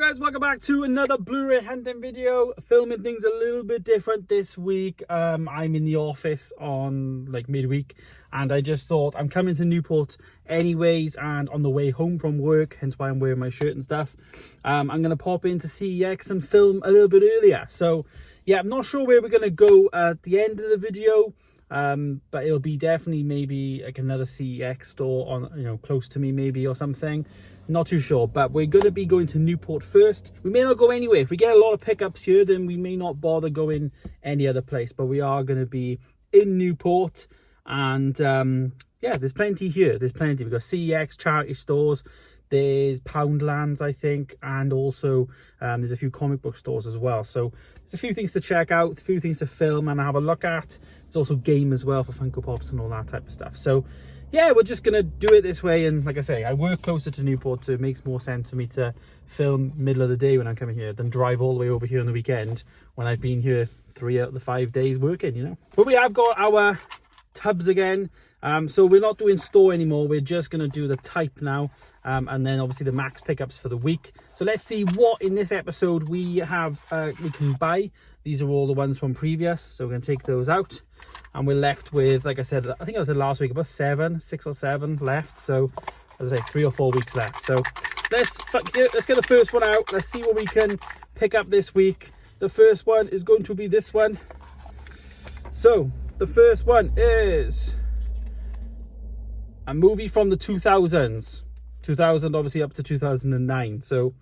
guys, welcome back to another Blu-ray hunting video. Filming things a little bit different this week. I'm in the office on like midweek, and I just thought I'm coming to Newport anyways, and on the way home from work, hence why I'm wearing my shirt and stuff, I'm gonna pop into CEX and film a little bit earlier. So yeah, I'm not sure where we're gonna go at the end of the video, but it'll be definitely maybe like another CEX store on, you know, close to me maybe, or something. Not too sure, but we're going to be going to Newport first. We may not go anywhere. If we get a lot of pickups here, then we may not bother going any other place, but we are going to be in Newport. And yeah, there's plenty here. There's plenty. We've got CEX, charity stores, there's Poundlands, I think, and also there's a few comic book stores as well. So there's a few things to check out, a few things to film and have a look at. There's also game as well for Funko Pops and all that type of stuff. So yeah, we're just gonna do it this way. And like I say, I work closer to Newport, so it makes more sense for me to film middle of the day when I'm coming here than drive all the way over here on the weekend when I've been here 3 out of the 5 days working, you know. But we have got our tubs again, so we're not doing store anymore. We're just gonna do the type now, and then obviously the max pickups for the week. So let's see what in this episode we have we can buy. These are all the ones from previous, so we're gonna take those out. And we're left with, like I said, I think I said last week, about 6 or 7 left. So, as I say, 3 or 4 weeks left. So, let's get the first one out. Let's see what we can pick up this week. The first one is going to be this one. So, the first one is a movie from the 2000s. 2000, obviously, up to 2009. So,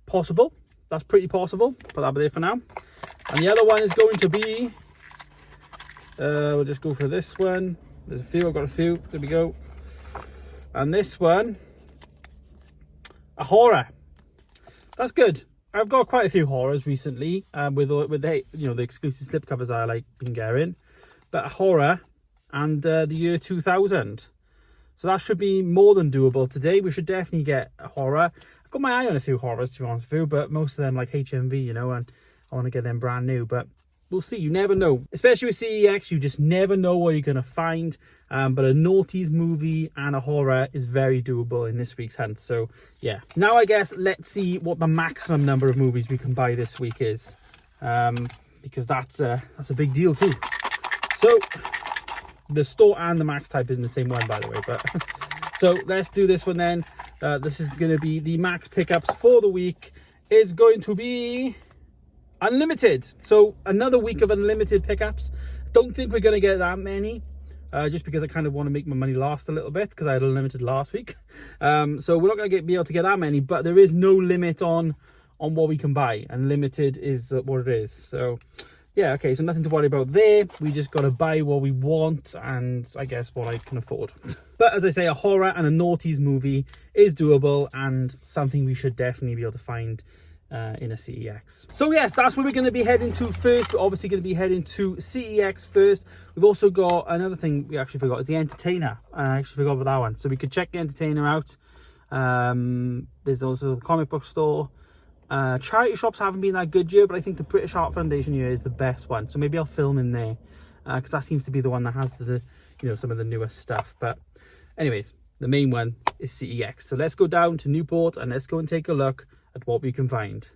possible. That's pretty possible. Put that there for now. And the other one is going to be... we'll just go for this one. There's a few, I've got a few. There we go. And this one, a horror. That's good. I've got quite a few horrors recently, with the, you know, the exclusive slipcovers that I like been getting. But a horror and the year 2000. So that should be more than doable today. We should definitely get a horror. I've got my eye on a few horrors, to be honest with you, but most of them like HMV, you know, and I want to get them brand new. But we'll see. You never know. Especially with CEX, you just never know what you're going to find. But a noughties movie and a horror is very doable in this week's hunt. So, yeah. Now, I guess, let's see what the maximum number of movies we can buy this week is. Because that's a big deal, too. So, the store and the max type is in the same one, by the way. But so, let's do this one then. This is going to be the max pickups for the week. It's going to be... unlimited. So another week of unlimited pickups. Don't think we're going to get that many, just because I kind of want to make my money last a little bit, because I had unlimited last week. So we're not going to be able to get that many, but there is no limit on what we can buy. Unlimited is what it is. So yeah, okay, so nothing to worry about there. We just got to buy what we want, and I guess what I can afford. But as I say, a horror and a noughties movie is doable, and something we should definitely be able to find in a CEX. So yes, that's where we're going to be heading to first. We're obviously going to be heading to CEX first. We've also got another thing we actually forgot, is the entertainer. I actually forgot about that one. So we could check the entertainer out. There's also the comic book store. Charity shops haven't been that good here, but I think the British Art Foundation here is the best one. So maybe I'll film in there, because that seems to be the one that has the, you know, some of the newest stuff. But anyways, the main one is CEX. So let's go down to Newport and let's go and take a look at what we can find.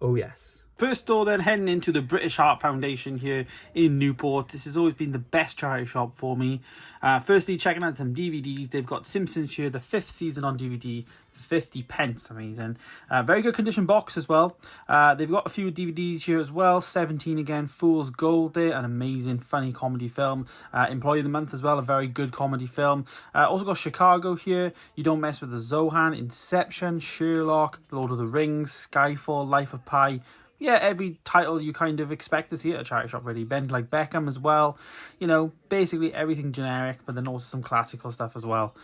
Oh yes. First store then, heading into the British Art Foundation here in Newport. This has always been the best charity shop for me. Firstly, checking out some DVDs. They've got Simpsons here, the 5th season on DVD, 50 pence, amazing. Very good condition box as well. They've got a few DVDs here as well. 17 again, Fool's Gold there, an amazing funny comedy film. Employee of the Month as well, a very good comedy film. Also got Chicago here, You Don't Mess with the Zohan, Inception, Sherlock, Lord of the Rings, Skyfall, Life of Pi. Yeah, every title you kind of expect to see at a charity shop, really. Bend Like Beckham as well. You know, basically everything generic, but then also some classical stuff as well.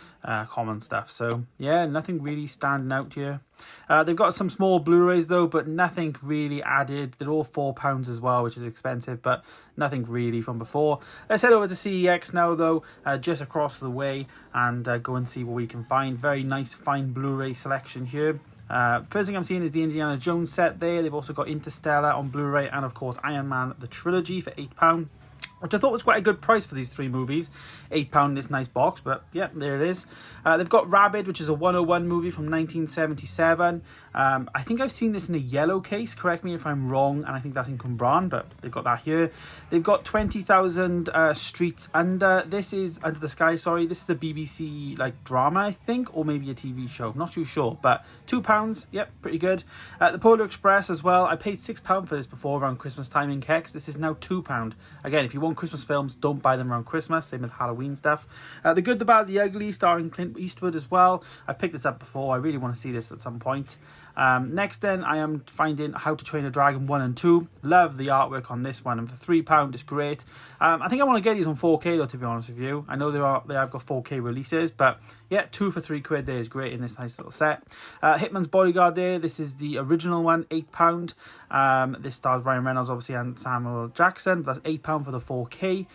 Common stuff. So, yeah, nothing really standing out here. They've got some small Blu-rays, though, but nothing really added. They're all £4 as well, which is expensive, but nothing really from before. Let's head over to CEX now, though, just across the way, and go and see what we can find. Very nice, fine Blu-ray selection here. First thing I'm seeing is the Indiana Jones set there. They've also got Interstellar on Blu-ray, and of course Iron Man the trilogy for £8. which I thought was quite a good price for these 3 movies. £8 in this nice box, but yeah, there it is. They've got Rabid, which is a 101 movie from 1977. I think I've seen this in a yellow case, correct me if I'm wrong, and I think that's in Cumbrawn, but they've got that here. They've got 20,000 Streets Under. This is Under the Sky, sorry. This is a BBC like drama, I think, or maybe a TV show. I'm not too sure, but £2. Yep, pretty good. The Polar Express as well. I paid £6 for this before around Christmas time in CEX. This is now £2. Again, if you want Christmas films, don't buy them around Christmas. Same with Halloween stuff. The Good, the Bad, the Ugly, starring Clint Eastwood as well. I've picked this up before. I really want to see this at some point. Next then, I am finding How to Train a Dragon 1 and 2. Love the artwork on this one, and for £3 it's great. I think I want to get these on 4K though, to be honest with you. I know they have got 4K releases, but yeah, 2 for £3 there is great in this nice little set. Hitman's Bodyguard there. This is the original one, £8. This stars Ryan Reynolds obviously and Samuel Jackson. That's £8 for the 4K.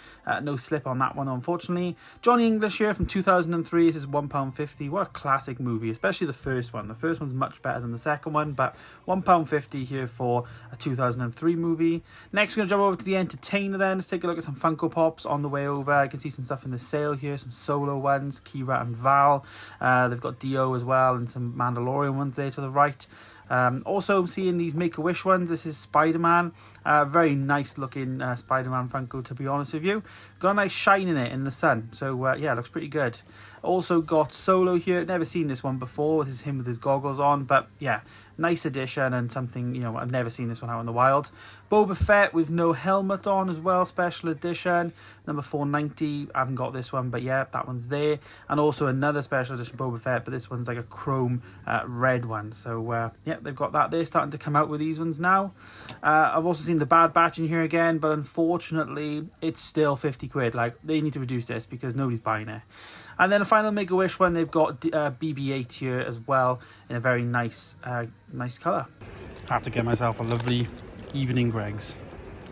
No slip on that one, unfortunately. Johnny English here from 2003. This is £1.50. What a classic movie, especially the first one. The first one's much better than the second one, but £1.50 here for a 2003 movie. Next, we're going to jump over to the Entertainer then. Let's take a look at some Funko Pops on the way over. I can see some stuff in the sale here, some solo ones, Kira and Val. They've got Dio as well, and some Mandalorian ones there to the right. Also seeing these Make-A-Wish ones. This is Spider-Man. Very nice looking Spider-Man Funko, to be honest with you. Got a nice shine in it in the sun. So yeah, looks pretty good. Also got Solo here. Never seen this one before. This is him with his goggles on. But yeah, nice addition and something, you know, I've never seen this one out in the wild. Boba Fett with no helmet on as well. Special edition. Number 490. I haven't got this one, but yeah, that one's there. And also another special edition Boba Fett, but this one's like a chrome red one. So yeah, they've got that. They're starting to come out with these ones now. I've also seen the Bad Batch in here again, but unfortunately it's still £50. Like, they need to reduce this because nobody's buying it. And then a final Make-A-Wish one, they've got BB-8 here as well in a very nice nice colour. Had to get myself a lovely evening Greggs.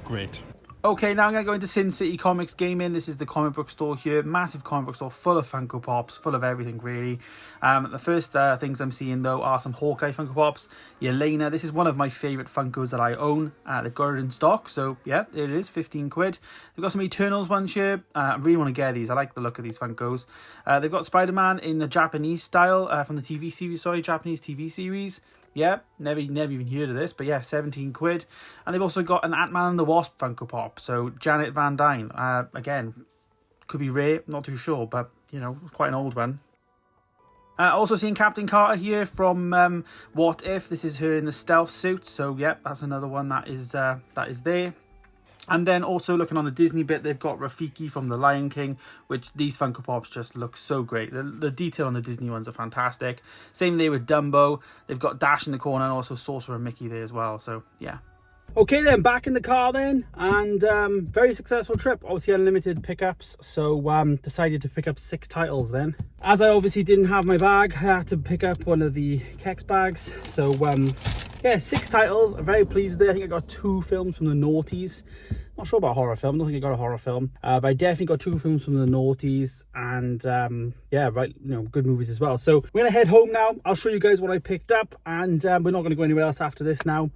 Great. Okay, now I'm going to go into Sin City Comics Gaming. This is the comic book store here. Massive comic book store full of Funko Pops, full of everything really. The first things I'm seeing though are some Hawkeye Funko Pops. Yelena, this is one of my favourite Funkos that I own. They've got it in stock, so yeah, there it is, £15. They've got some Eternals ones here. I really want to get these. I like the look of these Funkos. They've got Spider-Man in the Japanese style from the TV series, Japanese TV series. Yeah, never even heard of this, but yeah, £17. And they've also got an Ant-Man and the Wasp Funko Pop. So Janet Van Dyne, again, could be rare, not too sure, but you know, it's quite an old one. Also seeing Captain Carter here from What If. This is her in the stealth suit. So yeah, that's another one that is there. And then also looking on the Disney bit, they've got Rafiki from The Lion King, which these Funko Pops just look so great. The detail on the Disney ones are fantastic. Same there with Dumbo. They've got Dash in the corner and also Sorcerer Mickey there as well. So yeah. Okay then, back in the car then, and very successful trip. Obviously unlimited pickups, so decided to pick up 6 titles then. As I obviously didn't have my bag, I had to pick up one of the CEX bags. So yeah, 6 titles. I'm very pleased with it. I think I got 2 films from the noughties. Not sure about horror film. I don't think I got a horror film, but I definitely got 2 films from the noughties, and yeah, right, you know, good movies as well. So we're gonna head home now. I'll show you guys what I picked up, and we're not gonna go anywhere else after this now.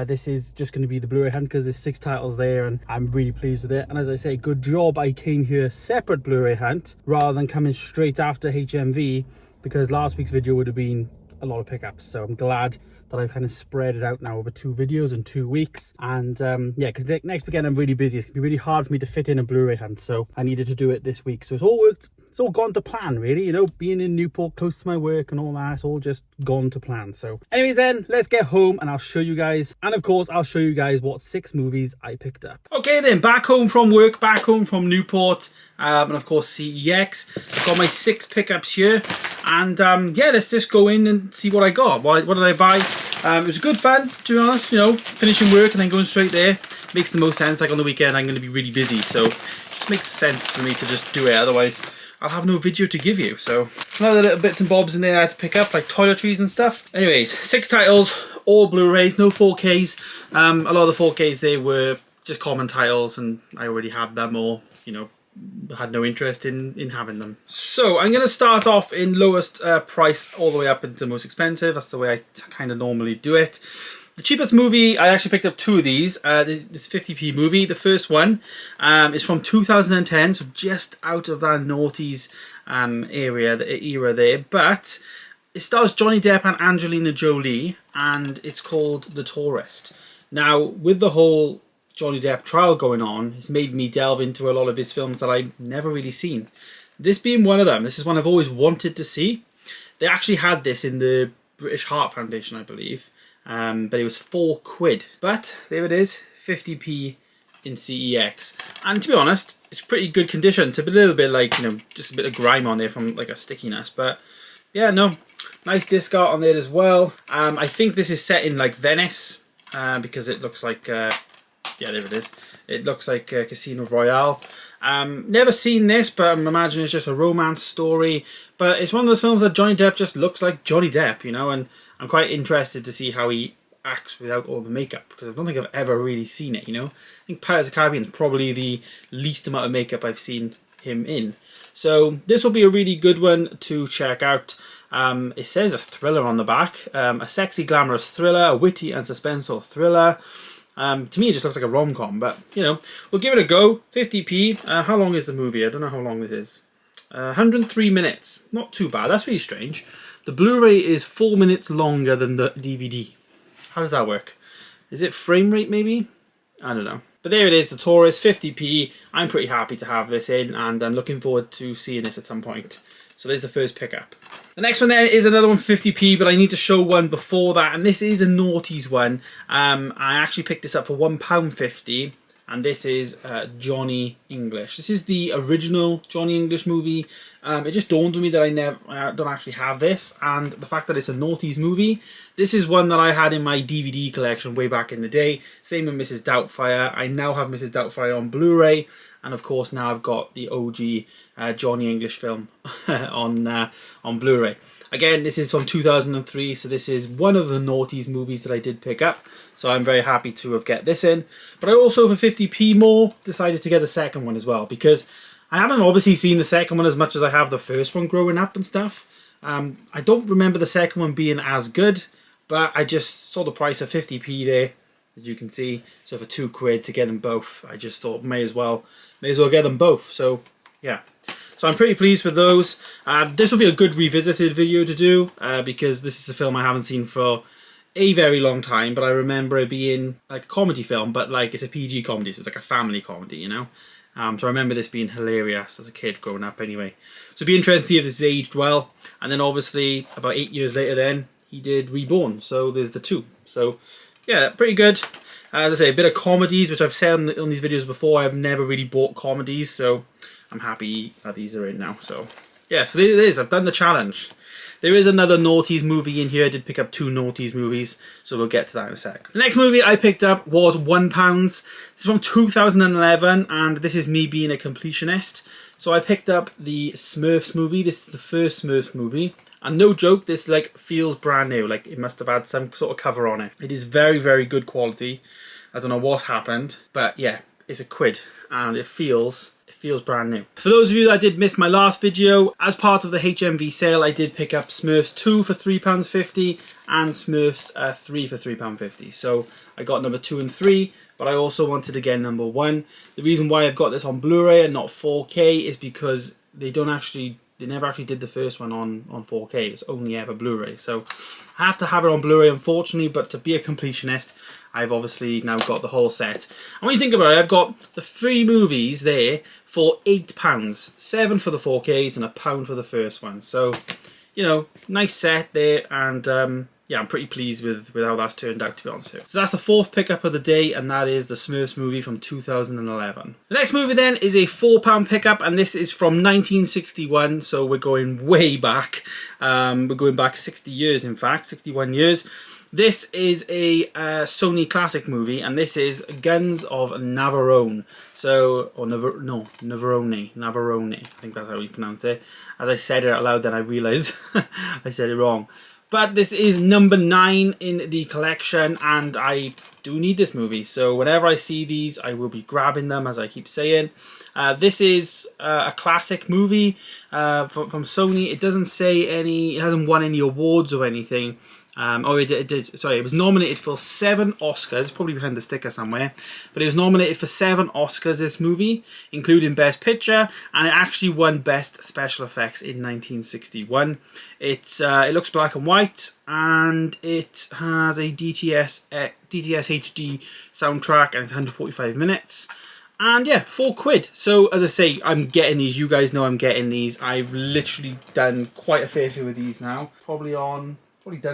This is just gonna be the Blu-ray hunt because there's 6 titles there, and I'm really pleased with it. And as I say, good job I came here separate Blu-ray hunt rather than coming straight after HMV, because last week's video would have been a lot of pickups. So I'm glad that I've kind of spread it out now over 2 videos in 2 weeks. And yeah, because next weekend I'm really busy. It's gonna be really hard for me to fit in a Blu-ray hunt, so I needed to do it this week. So it's all worked. It's all gone to plan, really. You know, being in Newport, close to my work and all that, it's all just gone to plan. So anyways then, let's get home and I'll show you guys. And of course, I'll show you guys what 6 movies I picked up. Okay then, back home from work, back home from Newport, and of course CEX. I've got my 6 pickups here. And yeah, let's just go in and see what I got. What did I buy? It was good fun, to be honest. You know, finishing work and then going straight there makes the most sense. Like on the weekend, I'm going to be really busy, so it just makes sense for me to just do it. Otherwise, I'll have no video to give you. So another little bits and bobs in there I had to pick up, like toiletries and stuff. Anyways, 6 titles, all Blu-rays, no 4Ks. A lot of the 4Ks they were just common titles, and I already had them, or you know, had no interest in having them. So I'm going to start off in lowest price all the way up into most expensive. That's the way I kind of normally do it. the cheapest movie, I actually picked up two of these. This 50p movie. The first one is from 2010, so just out of that noughties era there. But it stars Johnny Depp and Angelina Jolie, and it's called The Tourist. Now, with the whole Johnny Depp trial going on, it's made me delve into a lot of his films that I've never really seen. This being one of them. This is one I've always wanted to see. They actually had this in the British Heart Foundation, I believe. But it was £4. But there it is, 50p in CEX. And to be honest, it's pretty good condition. It's a little bit like, you know, just a bit of grime on there from like a stickiness. But yeah, no, nice disc art on there as well. I think this is set in like Venice because it looks like, yeah, there it is. It looks like Casino Royale. Never seen this, but I'm imagining it's just a romance story. But it's one of those films that Johnny Depp just looks like Johnny Depp, you know, and I'm quite interested to see how he acts without all the makeup, because I don't think I've ever really seen it, you know. I think Pirates of the Caribbean is probably the least amount of makeup I've seen him in. So this will be a really good one to check out. It says a thriller on the back. A sexy, glamorous thriller, a witty and suspenseful thriller. To me, it just looks like a rom-com, but, you know, we'll give it a go. 50p. How long is the movie? I don't know how long this is. 103 minutes. Not too bad. That's really strange. The Blu-ray is 4 minutes longer than the DVD. How does that work? Is it frame rate, maybe? I don't know. But there it is, The Tourist, 50p. I'm pretty happy to have this in, and I'm looking forward to seeing this at some point. So there's the first pickup. The next one then is another one 50p, but I need to show one before that, and this is a noughties one. I actually picked this up for £1.50, and this is Johnny English. This is the original Johnny English movie. It just dawned on me that I don't actually have this, and the fact that it's a noughties movie. This is one that I had in my DVD collection way back in the day. Same with Mrs. Doubtfire. I now have Mrs. Doubtfire on Blu-ray, and of course now I've got the OG Johnny English film on Blu-ray. Again, this is from 2003, so this is one of the noughties movies that I did pick up. So I'm very happy to have get this in. But I also, for 50p more, decided to get the second one as well, because I haven't obviously seen the second one as much as I have the first one growing up and stuff. I don't remember the second one being as good, but I just saw the price of 50p there, as you can see. So for £2 to get them both, I just thought may as well get them both. So yeah. So I'm pretty pleased with those. This will be a good revisited video to do because this is a film I haven't seen for a very long time, but I remember it being like a comedy film, but like it's a PG comedy, so it's like a family comedy, you know? So I remember this being hilarious as a kid growing up anyway. So it'd be interesting to see if this is aged well. And then obviously about 8 years later then, he did Reborn, so there's the two. So yeah, pretty good. As I say, a bit of comedies, which I've said on these videos before. I've never really bought comedies, so I'm happy that these are in now. So yeah, so there it is. I've done the challenge. There is another noughties movie in here. I did pick up 2 noughties movies, so we'll get to that in a sec. The next movie I picked up was £1. This is from 2011, and this is me being a completionist. So I picked up the Smurfs movie. This is the first Smurfs movie. And no joke, this like feels brand new. Like it must have had some sort of cover on it. It is very, very good quality. I don't know what happened, but yeah, it's £1, and it feels brand new. For those of you that did miss my last video, as part of the HMV sale, I did pick up Smurfs 2 for £3.50 and Smurfs 3 for £3.50. So I got number 2 and 3, but I also wanted to get number 1. The reason why I've got this on Blu-ray and not 4K is because they never actually did the first one on 4K. It's only ever Blu-ray. So I have to have it on Blu-ray, unfortunately, but to be a completionist, I've obviously now got the whole set. And when you think about it, I've got the 3 movies there for £8. 7 for the 4Ks and £1 for the first one. So, you know, nice set there, and yeah, I'm pretty pleased with how that's turned out, to be honest with you. So that's the 4th pickup of the day, and that is the Smurfs movie from 2011. The next movie then is a £4 pickup, and this is from 1961, so we're going way back. We're going back 60 years, in fact, 61 years. This is a Sony classic movie, and this is Guns of Navarone. So, or Navarone. I think that's how you pronounce it. As I said it out loud, then I realised I said it wrong. But this is number 9 in the collection, and I do need this movie. So whenever I see these, I will be grabbing them, as I keep saying. This is a classic movie from Sony. It doesn't say it hasn't won any awards or anything. Sorry, it was nominated for 7 Oscars, probably behind the sticker somewhere, but it was nominated for 7 Oscars, this movie, including Best Picture, and it actually won Best Special Effects in 1961. It looks black and white, and it has a DTS HD soundtrack, and it's 145 minutes. And yeah, £4. So as I say, I'm getting these. You guys know I'm getting these. I've literally done quite a fair few of these now. Probably done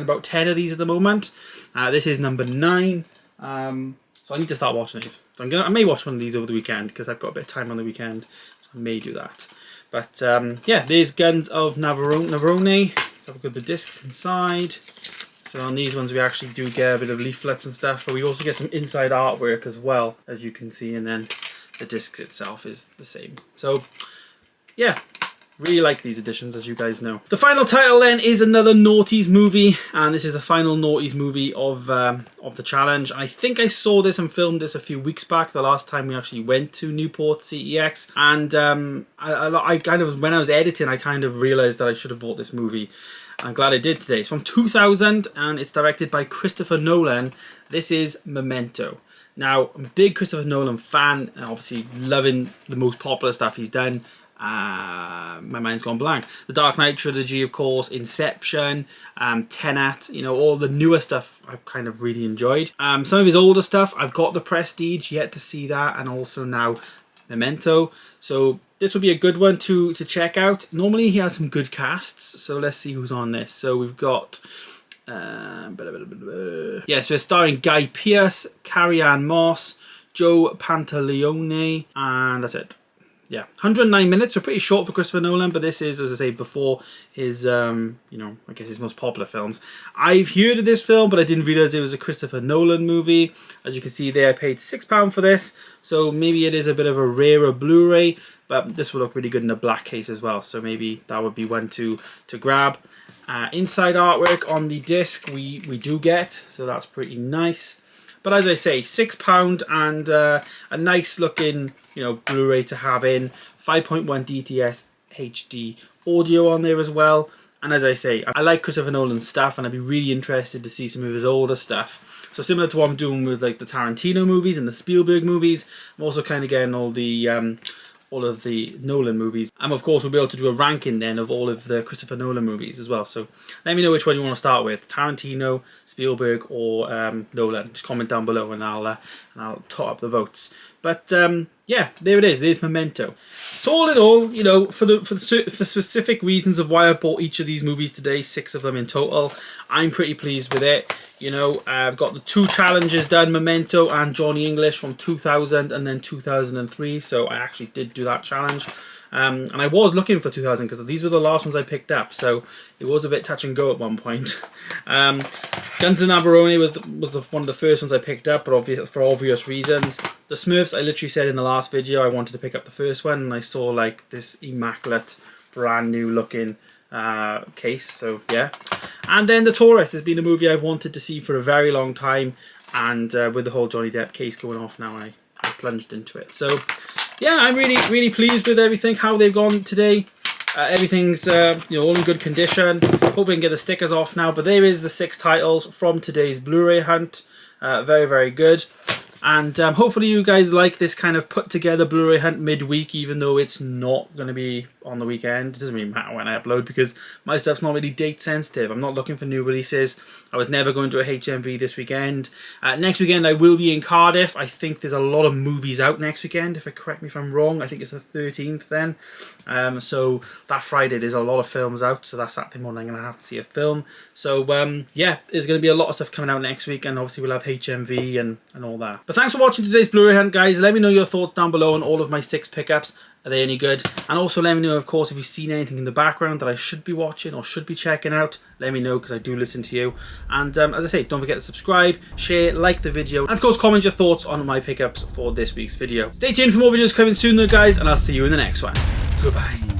about 10 of these at the moment. This is number 9. So I need to start watching these. So I may watch one of these over the weekend because I've got a bit of time on the weekend. So I may do that. But yeah, there's Guns of Navarone. Let's have a look at the discs inside. So on these ones we actually do get a bit of leaflets and stuff, but we also get some inside artwork as well, as you can see, and then the discs itself is the same. So yeah, really like these editions, as you guys know. The final title then is another Naughties movie, and this is the final Naughties movie of the challenge. I think I saw this and filmed this a few weeks back, the last time we actually went to Newport CEX, and I kind of, when I was editing, I kind of realised that I should have bought this movie. I'm glad I did today. It's from 2000 and it's directed by Christopher Nolan. This is Memento. Now, I'm a big Christopher Nolan fan, and obviously loving the most popular stuff he's done. My mind's gone blank. The Dark Knight trilogy, of course, Inception, Tenet, you know, all the newer stuff I've kind of really enjoyed. Some of his older stuff, I've got The Prestige, yet to see that, and also now Memento. So this will be a good one to check out. Normally he has some good casts, so let's see who's on this. So we've got yeah, so it's starring Guy Pearce, Carrie-Anne Moss, Joe Pantoliano, and that's it. Yeah, 109 minutes, so pretty short for Christopher Nolan, but this is, as I say, before his, you know, I guess his most popular films. I've heard of this film, but I didn't realise it was a Christopher Nolan movie. As you can see there, I paid £6 for this, so maybe it is a bit of a rarer Blu-ray, but this will look really good in a black case as well, so maybe that would be one to grab. Inside artwork on the disc we do get, so that's pretty nice. But as I say, £6 and a nice looking, you know, Blu-ray to have in. 5.1 DTS HD audio on there as well. And as I say, I like Christopher Nolan's stuff, and I'd be really interested to see some of his older stuff. So similar to what I'm doing with like the Tarantino movies and the Spielberg movies, I'm also kind of getting all of the Nolan movies. And of course we'll be able to do a ranking then of all of the Christopher Nolan movies as well. So let me know which one you want to start with, Tarantino, Spielberg, or Nolan. Just comment down below and I'll tot up the votes. But yeah, there it is. There's Memento. So all in all, you know, for specific reasons of why I bought each of these movies today, 6 of them in total, I'm pretty pleased with it. You know, I've got the 2 challenges done, Memento and Johnny English from 2000 and then 2003. So I actually did do that challenge. And I was looking for 2000 because these were the last ones I picked up, so it was a bit touch and go at one point. Guns of Navarone was one of the first ones I picked up, but for obvious reasons. The Smurfs, I literally said in the last video I wanted to pick up the first one, and I saw like this immaculate, brand new looking case, so yeah. And then The Tourist has been a movie I've wanted to see for a very long time, and with the whole Johnny Depp case going off now, I plunged into it. So yeah, I'm really pleased with everything, how they've gone today. Everything's you know, all in good condition. Hope we can get the stickers off now. But there is the 6 titles from today's Blu-ray hunt. Very good. And hopefully you guys like this kind of put together Blu-ray hunt midweek, even though it's not going to be on the weekend. It doesn't really matter when I upload because my stuff's not really date sensitive. I'm not looking for new releases. I was never going to a HMV this weekend. Next weekend I will be in Cardiff. I think there's a lot of movies out next weekend, if I correct me if I'm wrong. I think it's the 13th then. So that Friday there's a lot of films out, so that Saturday morning I'm going to have to see a film. So yeah, there's going to be a lot of stuff coming out next week, and obviously we'll have HMV and all that. But thanks for watching today's Blu-ray hunt, guys. Let me know your thoughts down below on all of my 6 pickups. Are they any good? And also let me know, of course, if you've seen anything in the background that I should be watching or should be checking out. Let me know, because I do listen to you. And as I say, don't forget to subscribe, share, like the video, and of course comment your thoughts on my pickups for this week's video. Stay tuned for more videos coming soon though, guys, and I'll see you in the next one. Goodbye.